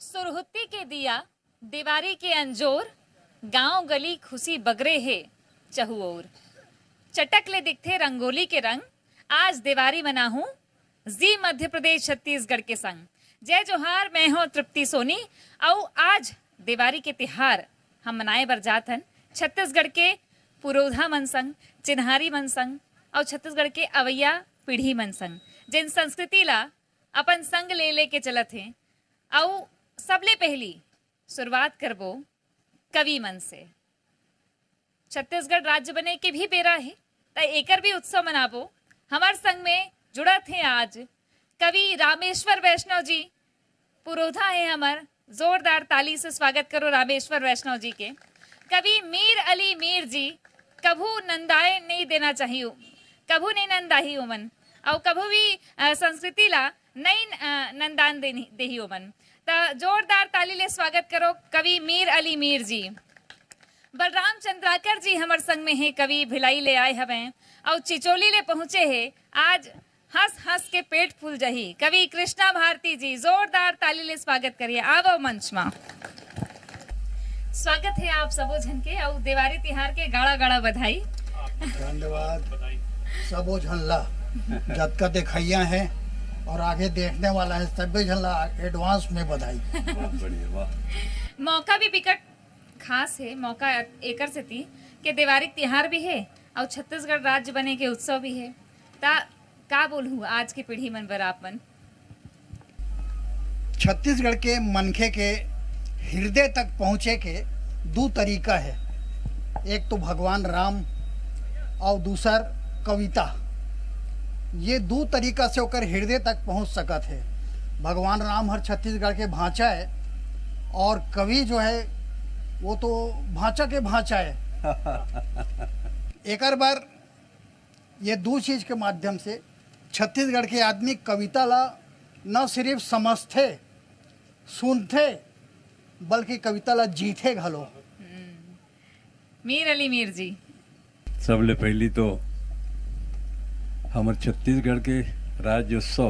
सुरहुत्ती के दिया दीवारी के अंजोर, गांव गली खुशी बगरे है चहु ओर। चटक ले दिखते रंगोली के रंग, आज दिवारी मना हूं जी मध्य प्रदेश छत्तीसगढ़ के संग। जय जोहार, मैं हूं तृप्ति सोनी। और आज दिवारी के तिहार हम मनाए बर जात हन छत्तीसगढ़ के पुरोधा मन संग, चिन्हारी मन संग और छत्तीसगढ़ के अवैया पीढ़ी मन संग, जिन संस्कृति ला अपन संग ले लेके चलत हैं। और सबले पहली शुरुआत करबो कवि मन से। छत्तीसगढ़ राज्य बने के भी बेरा है त एकर भी उत्सव मनाबो। हमार संग में जुड़त हैं आज कवि रामेश्वर वैष्णव जी, पुरोधा है हमार। जोरदार ताली से स्वागत करो रामेश्वर वैष्णव जी के। कवि मीर अली मीर जी, कभू नंदाए नहीं देना चाहिए, कभू नहीं नंदाही उमन और कभू भी संस्कृति ला नहीं नंदान देही उमन। त जोरदार ताली ले स्वागत करो कवि मीर अली मीर जी। बलराम चंद्राकर जी हमार संग में है, कवि भिलाई ले आए हवें और चिचोली ले पहुंचे है। आज हंस हंस के पेट फूल जही कवि कृष्णा भारती जी, जोरदार ताली ले स्वागत करिए। आवो मंच में। स्वागत है आप सबो झन के और दिवाली तिहार के गाड़ा गाड़ा बधाई। धन्यवाद सबो झन ला जतका देखैया है और आगे देखने वाला है सभी झन ला एडवांस में बधाई। बहुत बढ़िया, वाह। मौका भी बिकट खास है। मौका एकर से थी कि दिवाली तिहार भी है और छत्तीसगढ़ राज्य बने के उत्सव भी है। ता का बोलूं आज की पीढ़ी मन बर आप मन। छत्तीसगढ़ के मनखे के हृदय तक पहुँचे के दो तरीका है, एक तो भगवान राम और दूसर कविता। ये दो तरीका से होकर हृदय तक पहुँच सकत है। भगवान राम हर छत्तीसगढ़ के भाषा है और कवि जो है वो तो भाषा के भाषा है। एक बार ये दो चीज के माध्यम से छत्तीसगढ़ के आदमी कविता ला न सिर्फ समझते सुनते बल्कि कविता ला जीते घलो। मीर अली मीर जी, सबले पहली तो हमारे छत्तीसगढ़ के राज्योत्सव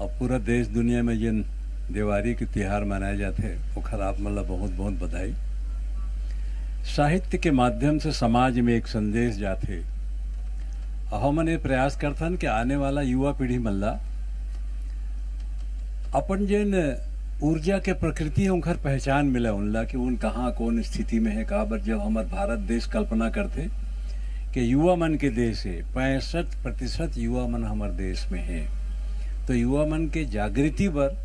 और पूरा देश दुनिया में जिन दिवाली के त्योहार मनाए जाते हैं ओखर आप मन ला बहुत बहुत बधाई। साहित्य के माध्यम से समाज में एक संदेश जाते और हमन ये प्रयास करथन कि आने वाला युवा पीढ़ी मन ला अपन जिन ऊर्जा के प्रकृति उनकर पहचान मिले उनला कि उन कहाँ कौन स्थिति में है। काबर जब हमारे भारत देश कल्पना करते कि युवा मन के देश है, 65% युवा मन हमारे देश में है, तो युवा मन के जागृति पर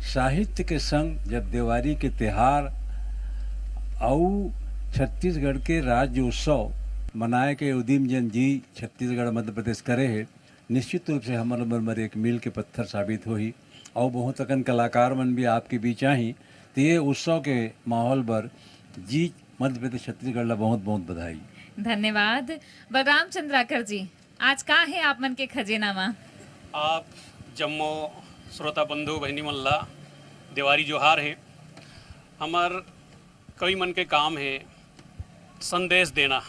साहित्य के संग जब दिवाली के त्योहार और छत्तीसगढ़ के राज्य उत्सव मनाए के उदिम जन जी छत्तीसगढ़ मध्य प्रदेश करे है, निश्चित रूप से हमारे मन एक मील के पत्थर साबित होही। और बहुत अकन कलाकार मन भी आपके बीच आई, तो ये उत्सव के माहौल पर जी मध्य प्रदेश छत्तीसगढ़ ला बहुत बहुत बधाई। धन्यवाद। बलराम चंद्राकर जी, आज का है आप मन के खजेना में? आप जम्मो श्रोता बंधु बहनी मन ला दिवाली जोहार है। हमार कई मन के काम है संदेश देना,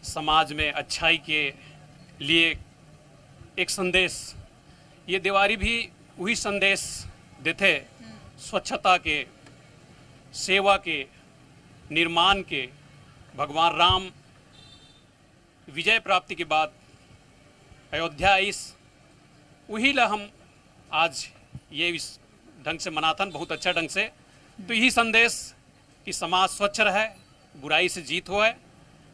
समाज में अच्छाई के लिए एक संदेश। ये दिवाली भी वही संदेश देते, स्वच्छता के, सेवा के, निर्माण के। भगवान राम विजय प्राप्ति के बाद अयोध्या इस वही ला हम आज ये इस ढंग से मनातन, बहुत अच्छा ढंग से। तो यही संदेश कि समाज स्वच्छ रहे, बुराई से जीत होए,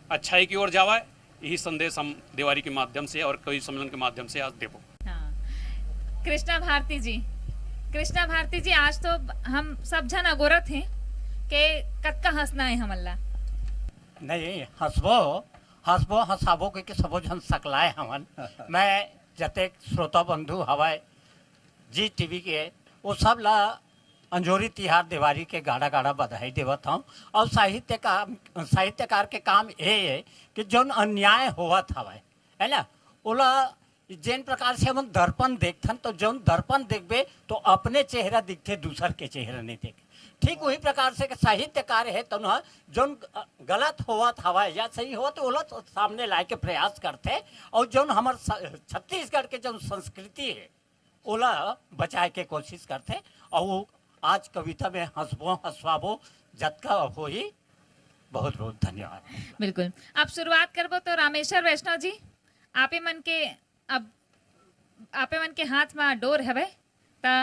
अच्छाई की ओर जावे, यही संदेश हम दिवाली के माध्यम से और कवि सम्मेलन के माध्यम से आज देवो। हाँ। कृष्णा भारती जी, कृष्णा भारती जी, आज तो हम सब जन अगोरत हैं कि कत्का हंसना है हमल्ला। नहीं हंसबो हंसाबो के सबो झन सकलाए हमन। मैं जतेक श्रोता बंधु हवाए जी टीवी के वो सब ला अंजोरी तिहार दिवाली के गाड़ा गाड़ा बधाई देवत हूँ। और साहित्यकार के काम ये है कि जौन अन्याय होवत हवाए है ना, ओला जिन प्रकार से हम दर्पण देखथन तो जौन दर्पण देखबे तो अपने चेहरा दिखते, दूसर के चेहरा नहीं देखे। ठीक वही प्रकार से साहित्यकार है तो न जौन गलत होवत हवा या सही होवत ओला तो सामने लाए के प्रयास करते। और जौन हमार छत्तीसगढ़ के जौन संस्कृति है ओला बचाए के कोशिश करते और वो आज कविता में हंसबो हंसवाबो जतका हो ही बहुत बहुत धन्यवाद। बिल्कुल। अब शुरुआत करबो तो रामेश्वर वैष्णव जी, आपे मन के हाथ में डोर हवे ता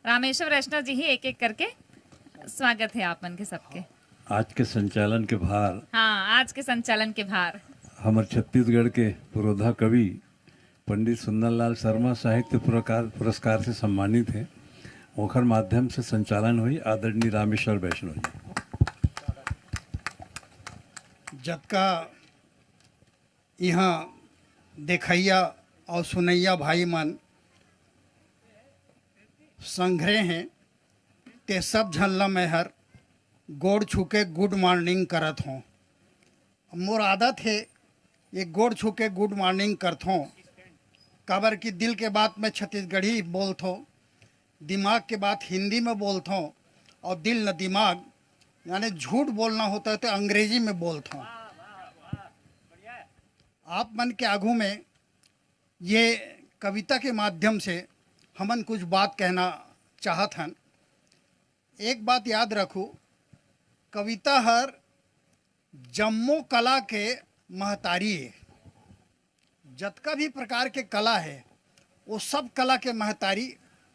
रामेश्वर वैष्णव जी ही एक एक करके स्वागत है आप मन के सबके। आज के संचालन के भार, हाँ, आज के संचालन के भार हमारे छत्तीसगढ़ के पुरोधा कवि पंडित सुंदरलाल शर्मा साहित्य पुरस्कार से सम्मानित हैं। ओखर माध्यम से संचालन हुई आदरणीय रामेश्वर वैष्णव जी। जबका यहाँ देखैया और सुनैया भाई मन संग्रह हैं ते सब झल्ला मेहर गोड़ छूके गुड मॉर्निंग करत हों। मोर आदत है ये गोड़ छूके गुड मॉर्निंग करत हों, काबर की दिल के बात में छत्तीसगढ़ी बोलत हो, दिमाग के बात हिंदी में बोलत हो, और दिल न दिमाग यानी झूठ बोलना होता है तो अंग्रेजी में बोलत हो। आप मन के आगू में ये कविता के माध्यम से हमन कुछ बात कहना चाहत हन। एक बात याद रखो, कविता हर जम्मो कला के महतारी है। जतका भी प्रकार के कला है वो सब कला के महतारी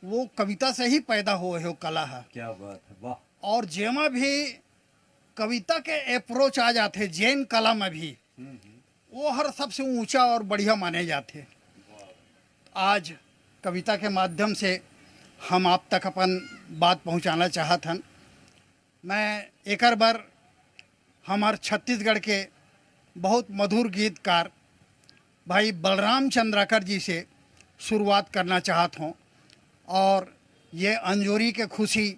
वो कविता से ही पैदा हुए हो कला है। क्या बात है, वाह। और जेमा भी कविता के अप्रोच आ जाते जैन कला में भी वो हर सबसे ऊंचा और बढ़िया माने जाते। आज कविता के माध्यम से हम आप तक अपन बात पहुंचाना चाहत हन। मैं एक बार हमार छत्तीसगढ़ के बहुत मधुर गीतकार भाई बलराम चंद्राकर जी से शुरुआत करना चाहत हूँ। और ये अंजोरी के खुशी,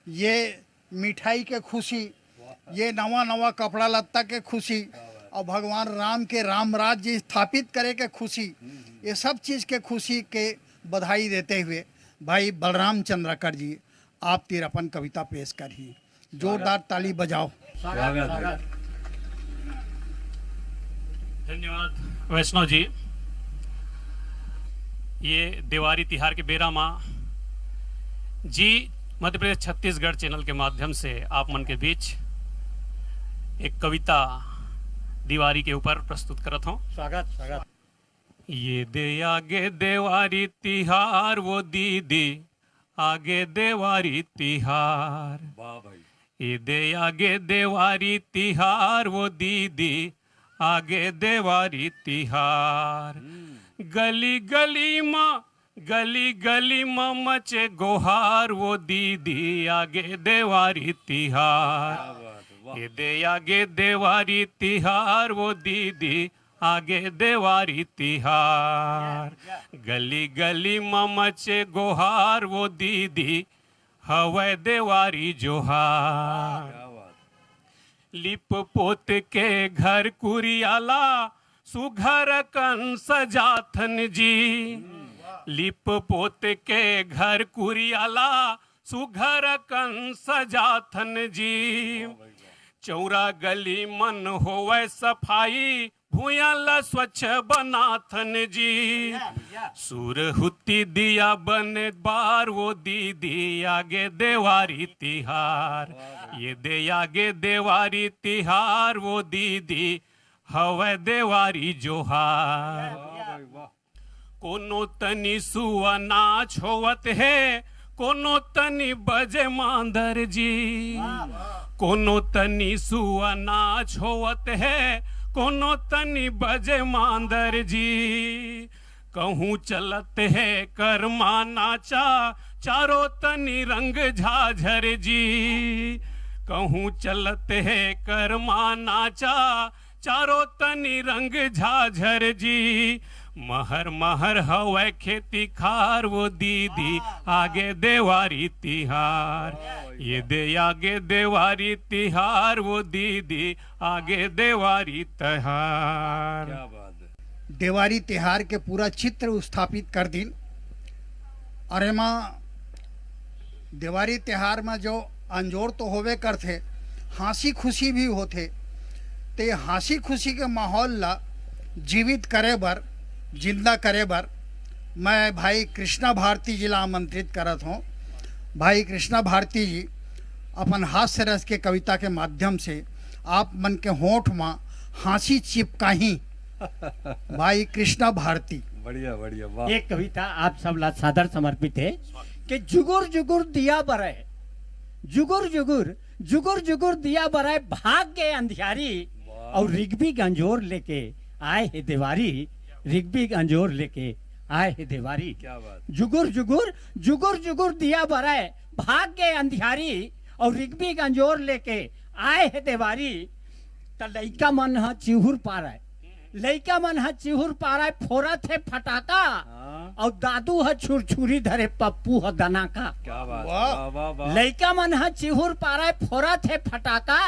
ये मिठाई के खुशी, ये नवा नवा कपड़ा लत्ता के खुशी और भगवान राम के राम राज्य स्थापित करे के खुशी, ये सब चीज़ के खुशी के बधाई देते हुए भाई बलराम चंद्राकर जी आप तीर अपन कविता पेश करिए। जोरदार ताली बजाओ। स्वागत है। धन्यवाद वैष्णव जी। ये दिवाली तिहार के बेरा माँ जी मध्य प्रदेश छत्तीसगढ़ चैनल के माध्यम से आप मन के बीच एक कविता दिवाली के ऊपर प्रस्तुत करत हूँ। स्वागत स्वागत। ये दे आगे देवारी तिहार वो दीदी आगे देवारी तिहार, वाह भाई। ये दे आगे देवारी तिहार वो दीदी आगे देवारी तिहार। गली गली माँ मचे गोहार वो दीदी आगे देवारी तिहार। ये दे आगे देवारी तिहार वो दीदी आगे देवारी तिहार। गली गली माँ मचे गोहार वो दीदी हवै देवारी जोहार। लिप पोत के घर कुरियाला सुघर कन सजाथन जी। लिप पोत के घर कुरियाला सुघर कन सजाथन जी। चौरा गली मन होवे सफाई भूयाला स्वच्छ बनाथन जी। सुरहुती दिया बने बार वो दीदी आगे देवारी तिहार। ये दे आगे देवारी तिहार वो दीदी हवे देवारी जोहार। कोनो तनी सुआ नाच होवत है, कोनो तनी बजे मांदर जी। कोनो तनी सुआ नाच होवत है, कोनो तनी बजे मांदर जी। कहूँ चलत है कर्मा नाचा चारों तनी रंग झाझर जी। कहूँ चलत है कर्मा नाचा चारों तनी रंग झाझर जी। महर महर हवे खेती खार वो दीदी आगे देवारी तिहार। ये दे आगे देवारी तिहार वो दीदी आगे देवारी तिहार। क्या बात है। देवारी तिहार के पूरा चित्र स्थापित कर दिन। अरे माँ देवारी तिहार में जो अंजोर तो होवे करते, हंसी खुशी भी होते। ते हंसी खुशी के माहौल ला जीवित करे बर, जिंदा करे बर मैं भाई कृष्णा भारती जी ला आमंत्रित करत हूँ। भाई कृष्णा भारती जी अपन हास्य रस के कविता के माध्यम से आप मन के होंठ में हंसी चिपकाही। भाई कृष्णा भारती। बढ़िया बढ़िया, वाह। एक कविता आप सब ला सादर समर्पित है कि जुगुर जुगुर दिया बरे, जुगुर जुगुर जुगुर जुगुर दिया बरे, भाग गए अंधियारी और रिगबी गंजोर लेके आए है देवारी, रिगबी गंजोर लेके आए है देवारी। क्या बात। जुगुर जुगुर जुगुर जुगुर दिया बरे, भाग गए अंधियारी और रिगबी गंजोर लेके आए है देवारी। त लइका मन ह चिहुर पा रहा है, लइका मन ह चिहुर पा रहा है, फोरत है फटाका और दादू ह छुरछुरी धरे, पप्पू ह दनाका। क्या बात, वाह। वाह वाह वाह। लइका मन ह चिहुर पा रहा है, फोरत है फटाका,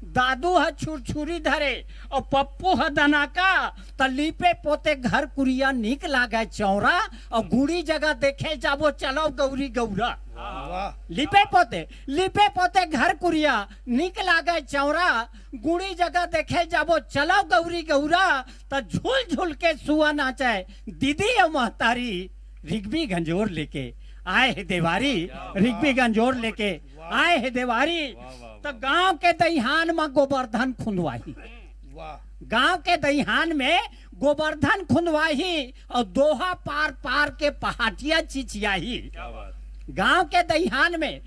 दादू ह छुरछुरी धरे और पप्पू ह दनाका। त लीपे पोते घर कुरिया निक लागे चौरा और गुड़ी जगह देखे जाबो चलो गौरी गौरा। वाह। लिपे पोते घर कुरिया निक लागे चौरा, गुड़ी जगह देखे जाबो चलो गौरी गौरा। त झूल झूल के सुआ नाचे दीदी और महतारी, रिगबी गंजोर लेके आए है देवारी, रिगबी गंजोर लेके आए है देवारी। तो गांव के दहिहान में गोवर्धन खुंदवाही, वाह। गांव के दहिहान में गोवर्धन खुंदवाही और दोहा पार पार के पहाटिया चिचियाही। क्या बात। गांव के दहिहान में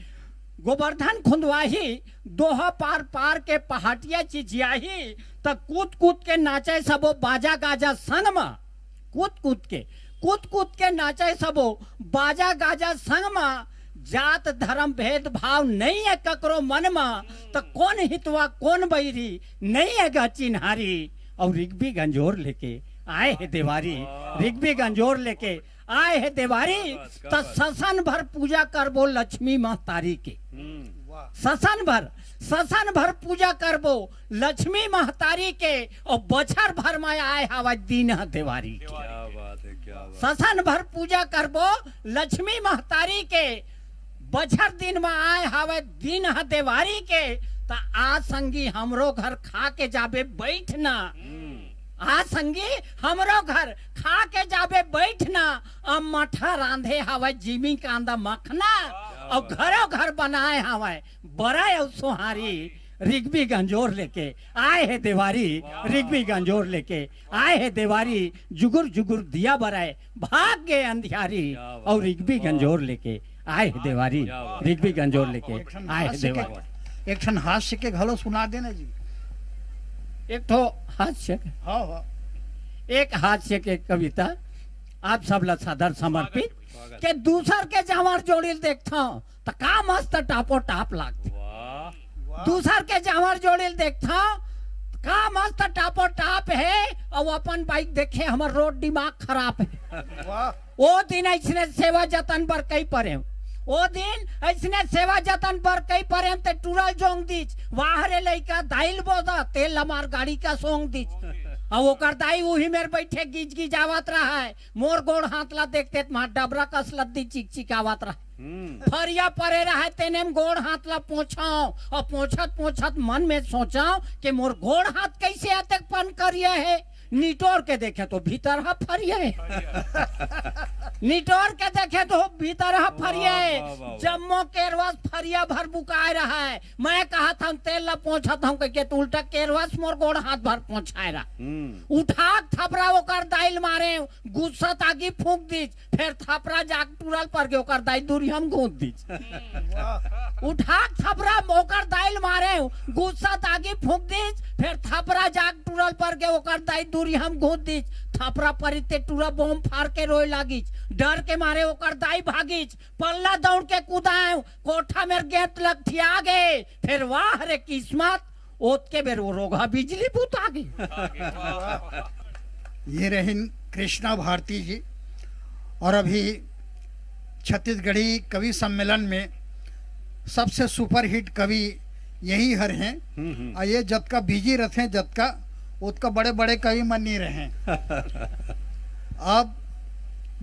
गोवर्धन खुंदवाही, दोहा पार पार के पहाटिया चिचियाही। तो कूद कूद के नाचे सबो बाजा गाजा संग में, कूद कूद के नाचे सबो बाजा गाजा संग में। जात धर्म भेद भाव नहीं है ककरो मन में, तो कौन हितवा कौन बैरी नहीं है गा चिन्हारी। और रिगबी गंजोर लेके आए है देवारी, रिगबी गंजोर लेके आए है देवारी। तो ससन भर पूजा करबो लक्ष्मी महतारी के, ससन भर पूजा करबो लक्ष्मी महतारी के और बछर भर में आए हवा दीन देवारी के। क्या बात है, क्या बात। ससन भर पूजा करबो लक्ष्मी महतारी के, बछर दिन में आए हवे दिन ह देवारी के। त आ संगी हमरो घर खा के जाबे बैठना, आ संगी हमरो घर खा के जाबे बैठना। अब मठा रांधे हवे जिमी कांदा मखना और घरों घर बनाए हवे बड़ा और सोहारी। रिगबी गंजोर लेके आए है देवारी, रिगबी गंजोर लेके आए है देवारी। जुगुर जुगुर दिया बराए, भाग गए अंधियारी और रिगबी गंजोर लेके आए है देवारी, रिगबी गंजोर लेके आए है देवारी। एक ठन हास्य के घलो सुना देना जी। एक तो हास्य, हाँ हाँ। एक हास्य के कविता आप सब ला सादर समर्पित के दूसर के जावर जोड़ी देखता हूँ तो का मस्त टापो टाप लागती। वाह। दूसर के जावर जोड़ी देखता हूँ का मस्त टापो टाप है और अपन बाइक देखे हमर रोड दिमाग खराब है। वाह। वो दिन ऐसने सेवा जतन पर कई परे, ओ दिन ऐसने सेवा जतन पर कई परे ते टूरल जोंग दीच, वाहरे लइका दाइल बोदा तेल हमार गाड़ी का सोंग दीच। और ओकर दाई वही मेरे बैठे गिज गिज आवत रहा है, मोर गोड़ हाथला देखते मार डबरा कसलत दी चिक चिक आवत रहा। फरिया परे रहा तेने में गोड़ हाथला पोछाओ और पोछत पोछत मन में सोचाओ कि मोर गोड़ हाथ कैसे अतक पन करिए है। निटोर के देखे तो भीतर हा फरिया है, निटोर के देखे तो भीतर हा फरिया है। जम्मो केरवास फरिया भर बुकाए रहा है। मैं कहा था तेल ला पहुंचत हूं के तू उल्टा केरवास मोर गोड़ हाथ भर पहुंचाए रहा। उठा थपरा ओकर दाइल मारे, गुस्सा तागी फूंक दीच, फिर थपरा जाग टूरल पर के ओकर दाई दूरी हम गूंद दीच। उठा थपरा ओकर दाइल मारे, गुस्सा तागी फूंक दीच, फिर थपरा जाग टूरल पर के ओकर दाई दूरी हम गूंद दीच। थपरा परिते टूरा बम फाड़ के रोए लागिच, डर के मारे ओकर दाई भागिच। पल्ला दौड़ के कूदाए, कोठा में गेट लग थिया गए। फिर वाह रे किस्मत, ओत के बेर वो रोगा बिजली बूत आ गई। ये रहीन कृष्णा भारती जी। और अभी छत्तीसगढ़ी कवि सम्मेलन में सबसे सुपरहिट कवि यही हर हैं। और ये जत का बिजी रहते हैं, जत का उतका बड़े बड़े कवि मन नहीं रहे। अब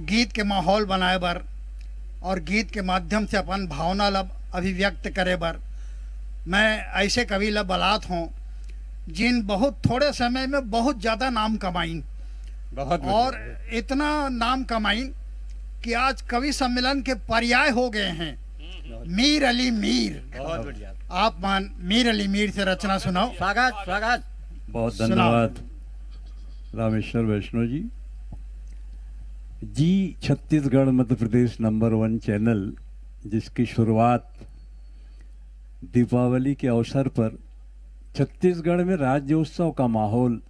गीत के माहौल बनाए बर और गीत के माध्यम से अपन भावना ला अभिव्यक्त करे बर मैं ऐसे कवि ला बलात हूँ जिन बहुत थोड़े समय में बहुत ज़्यादा नाम कमाइन, बहुत और इतना नाम कमाइन कि आज कवि सम्मेलन के पर्याय हो गए हैं मीर अली मीर। बहुत बढ़िया। आप मीर अली मीर से रचना सुनाओ। स्वागत स्वागत। बहुत धन्यवाद रामेश्वर वैष्णव जी। जी छत्तीसगढ़ मध्य प्रदेश नंबर 1 चैनल, जिसकी शुरुआत दीपावली के अवसर पर छत्तीसगढ़ में राज्योत्सव का माहौल,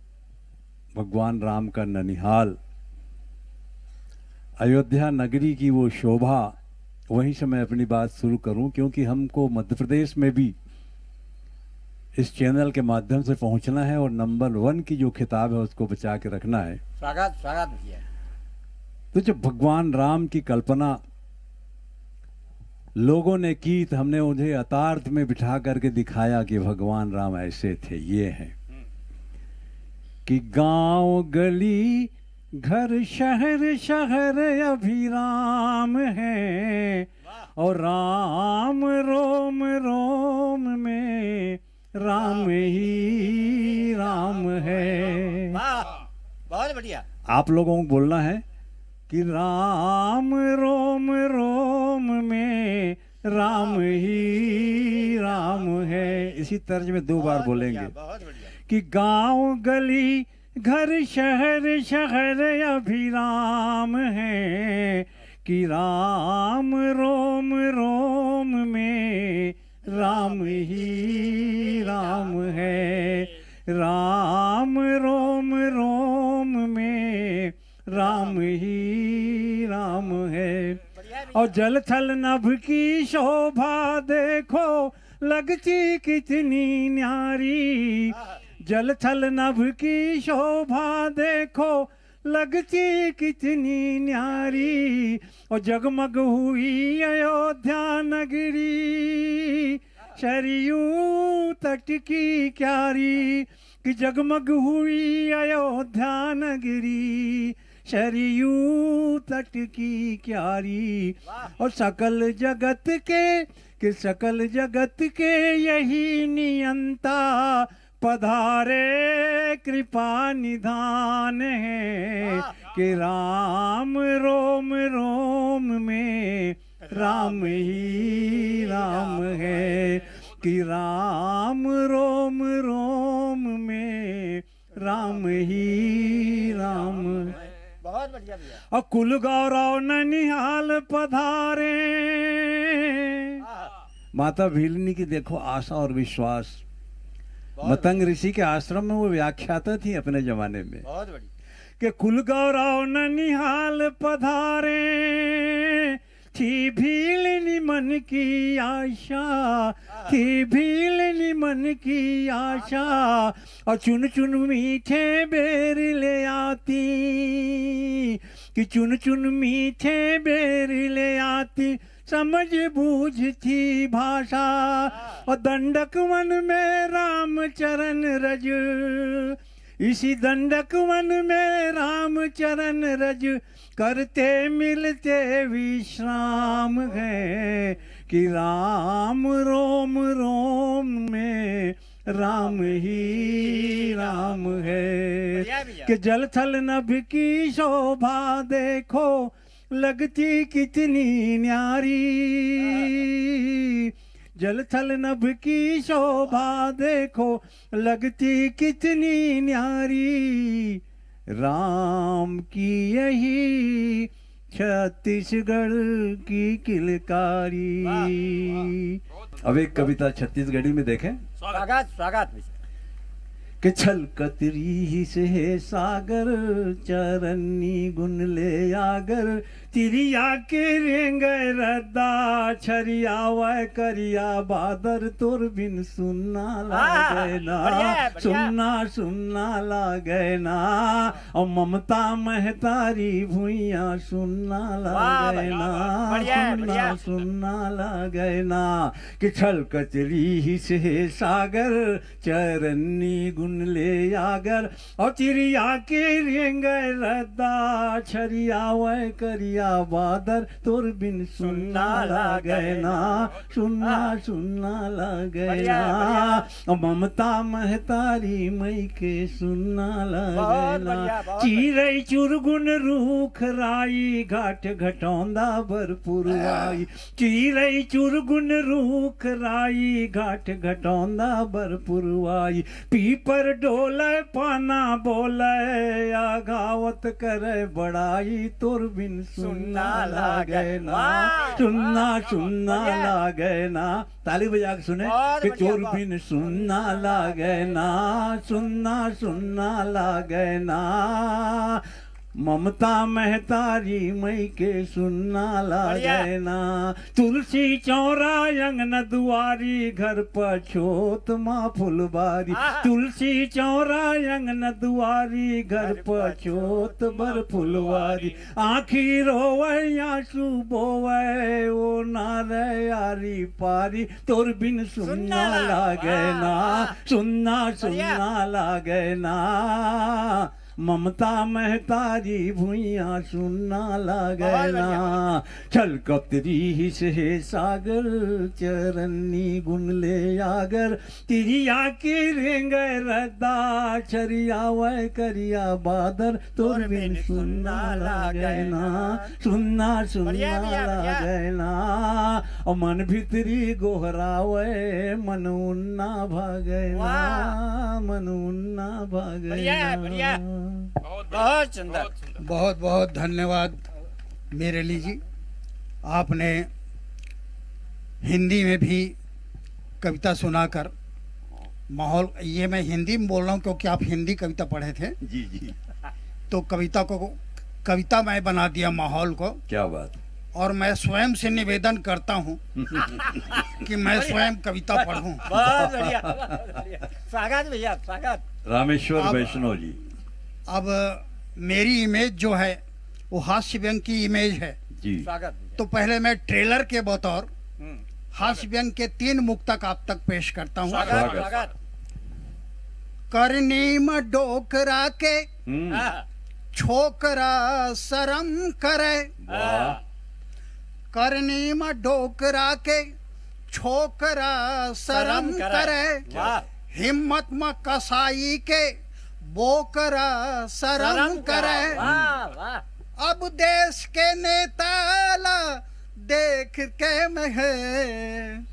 भगवान राम का ननिहाल, अयोध्या नगरी की वो शोभा, वहीं से मैं अपनी बात शुरू करूं, क्योंकि हमको मध्य प्रदेश में भी इस चैनल के माध्यम से पहुंचना है और नंबर 1 की जो खिताब है उसको बचा के रखना है। स्वागत स्वागत भैया। तो जब भगवान राम की कल्पना लोगों ने की तो हमने उन्हें यथार्थ में बिठा करके दिखाया कि भगवान राम ऐसे थे। ये हैं कि गांव गली घर शहर शहर अभिराम है और राम रोम रोम में राम ही राम है। वाह बहुत बढ़िया। आप लोगों को बोलना है कि राम रोम रोम में राम ही राम है। इसी तर्ज में 2 बार बोलेंगे बहुत बढ़िया। कि गांव गली घर शहर शहर अभिराम है कि राम रोम रोम में राम ही राम है। राम रोम रोम में राम ही राम है। और जल थल नभ की शोभा देखो लगती कितनी न्यारी। जल थल नभ की शोभा देखो लगती कितनी न्यारी। और जगमग हुई अयोध्या नगरी सरयू तट की क्यारी। कि जगमग हुई अयोध्या नगरी सरयू तट की क्यारी। और सकल जगत के यही नियंता पधारे कृपा निधान है कि राम रोम रोम में राम ही राम है। कि राम रोम रोम में राम ही राम। बहुत बढ़िया भैया। और कुल गौरव ननिहाल पधारे। माता भीलनी की देखो आशा और विश्वास। मतंग ऋषि के आश्रम में वो व्याख्याता थी अपने जमाने में। बहुत बढ़िया। कि कुल गौरव ननिहाल पधारे थी भीलनी मन की आशा। थी भीलनी मन की आशा। और चुन चुन मीठे बेर ले आती। कि चुन चुन मीठे बेर ले आती समझ बूझ थी भाषा। और दंडक वन में राम चरण रज। इसी दंडक वन में राम चरण रज करते मिलते विश्राम है। कि राम रोम रोम में राम ही राम है। कि जल थल नभ की शोभा देखो लगती कितनी न्यारी। जल थल नभ की शोभा देखो लगती कितनी न्यारी। राम की यही छत्तीसगढ़ की किलकारी। अब एक कविता छत्तीसगढ़ी में देखें। स्वागत स्वागत भैया। कि छलकत रीहि से सागर चरनी गुन ले आगर। तिरिया के रेंग रद्दा छरिया वह करिया बादर तोर बिन सुनना लागे ना। सुनना सुनना लागे ना। और ममता महतारी भुइया सुनना लागे ना। सुनना सुनना लागे ना। कि छलकत रीहि से सागर चरनी गुन ले आगर। और तिरिया के रेंग रद्दा छरिया वह करिया करिया बादर तोर बिन सुन्ना लागे ना, सुन्ना सुन्ना लागे बढ़िया, ना, ममता महतारी मई के सुन्ना लागे बहुत ना, बढ़िया, बहुत चीरई चुरगुन रूख राई घाट घटौंदा भरपुर आई, चीरई चुरगुन रूख राई घाट घटौंदा भरपुर आई, पीपर डोले पाना बोले आगावत करे बड़ाई तोर बिन सुन्ना लागे ना, सुन्ना सुन्ना लागे ना। ताली बजा के सुने बहुत कि बढ़िया, तोर बहुत। बिन सुन्ना लागे ना, सुन्ना सुन्ना लागे ना, ममता महतारी मई के सुन्ना लागे ना, तुलसी चौरा अंगन दुआरी घर पर छोत माँ फुलबारी, तुलसी चौरा अंगन दुआरी घर पर छोत बर फुलवारी, आखी रोवे आंसू बोवे ओ नारे यारी पारी तोर बिन सुन्ना लागे ना, सुन्ना सुन्ना लागे ना, ममता महतारी भुइया सुन्ना लागे ना, छल कतरी हिस हे सागर चरन्नी गुन ले आगर, तिरिया की रेंग रद्दा छरिया वै करिया बादर तोर बिन सुन्ना लागे ना, सुन्ना सुन्ना बढ़िया, बढ़िया, बढ़िया। लागे ना, और मन भीतरी गोहरावे मन उन्ना भागे ना, वाह। मन उन्ना भागे बढ़िया, ना। बढ़िया। बहुत बहुत सुंदर। बहुत सुंदर। बहुत बहुत धन्यवाद मेरेली जी, आपने हिंदी में भी कविता सुनाकर माहौल, ये मैं हिंदी में बोल रहा हूँ क्योंकि आप हिंदी कविता पढ़े थे, जी जी, तो कविता मैं बना दिया माहौल को। क्या बात। और मैं स्वयं से निवेदन करता हूँ कि मैं स्वयं कविता पढ़ूं। बहुत बढ़िया, बहुत बढ़िया। स्वागत भैया, स्वागत। रामेश्वर अब- वैष्णव जी। अब मेरी इमेज जो है वो हास्य व्यंग की इमेज है, जी स्वागत भैया। तो पहले मैं ट्रेलर के बतौर हम्म, हास्य व्यंग के 3 मुक्तक आप तक पेश करता हूँ। स्वागत, स्वागत। स्वागत। करनी में डोकरा के हम्म, हाँ, छोकरा शरम करे, वाह, करनी में डोकरा के छोकरा शरम करे, वाह। हिम्मत में कसाई के बोकरा शरम करे, वाह, वाह। अब देश के नेता ला देख के मैं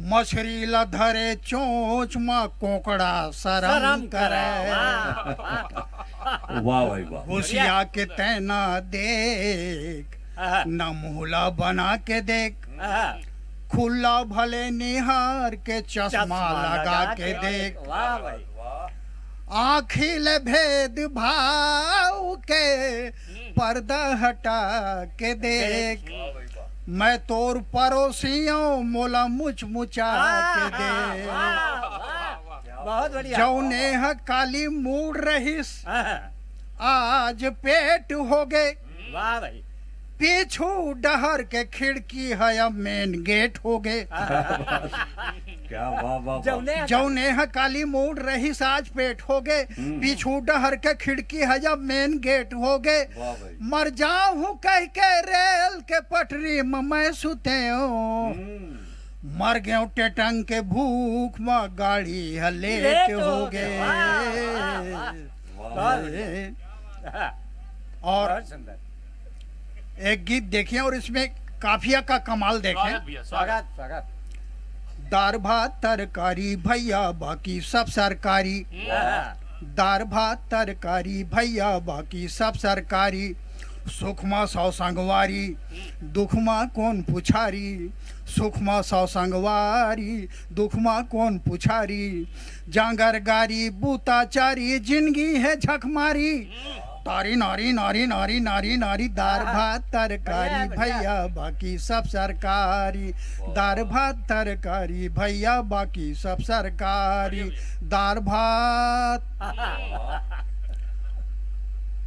मछली ला धरे चोंच में कोकड़ा शरम शरम करे। करे, वाह, वाह। वाह भाई वाह। घुसिया के तैना देख हाँ, न मुहला बना के देख, हाँ। खुला भले निहार के चश्मा लगा के देख, वाह भाई। आखिल भेद भाव के पर्दा हटा के देख, मैं तोर पड़ोसियों मोला मुच मुचा के देख, वाह, वाह। बहुत बढ़िया। जौने ह काली मूड रहीस हाँ, आज पेट हो गए, वाह भाई। पीछू डहर के खिड़की है अब मेन गेट हो गए, क्या वाह वाह वाह। जौने जौने ह काली मूड रही साज पेट हो गए, पीछू डहर के खिड़की है जब मेन गेट हो गए, वाह भाई। मर जाऊं कह के रेल के पटरी में मैं सुते हूँ, मर गयो टेटंग के भूख में गाड़ी है लेट हो गए। बहुत बढ़िया। और बहुत सुंदर। एक गीत देखें और इसमें काफिया का कमाल देखें। स्वागत भैया, स्वागत। स्वागत, स्वागत। दाल भात तरकारी भैया बाकी सब सरकारी, हाँ, दाल भात तरकारी भैया बाकी सब सरकारी, सुखमा सौ संगवारी दुखमा कौन पुछारी, सुखमा सौ संगवारी दुखमा कौन पुछारी, जांगर गारी बूताचारी जिंदगी है झकमारी, तारी नारी नारी नारी नारी नारी, दाल भात तरकारी भैया बाकी सब सरकारी, दाल भात तरकारी भैया बाकी सब सरकारी, दाल भात।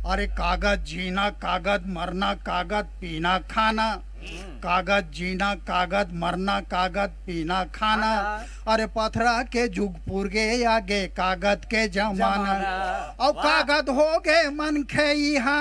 अरे कागज जीना कागज मरना कागज पीना खाना, कागज जीना कागज मरना कागज पीना खाना, अरे पथरा के जुग पुर गए आगे कागज के जमाना, और कागज हो गए मन खे यहाँ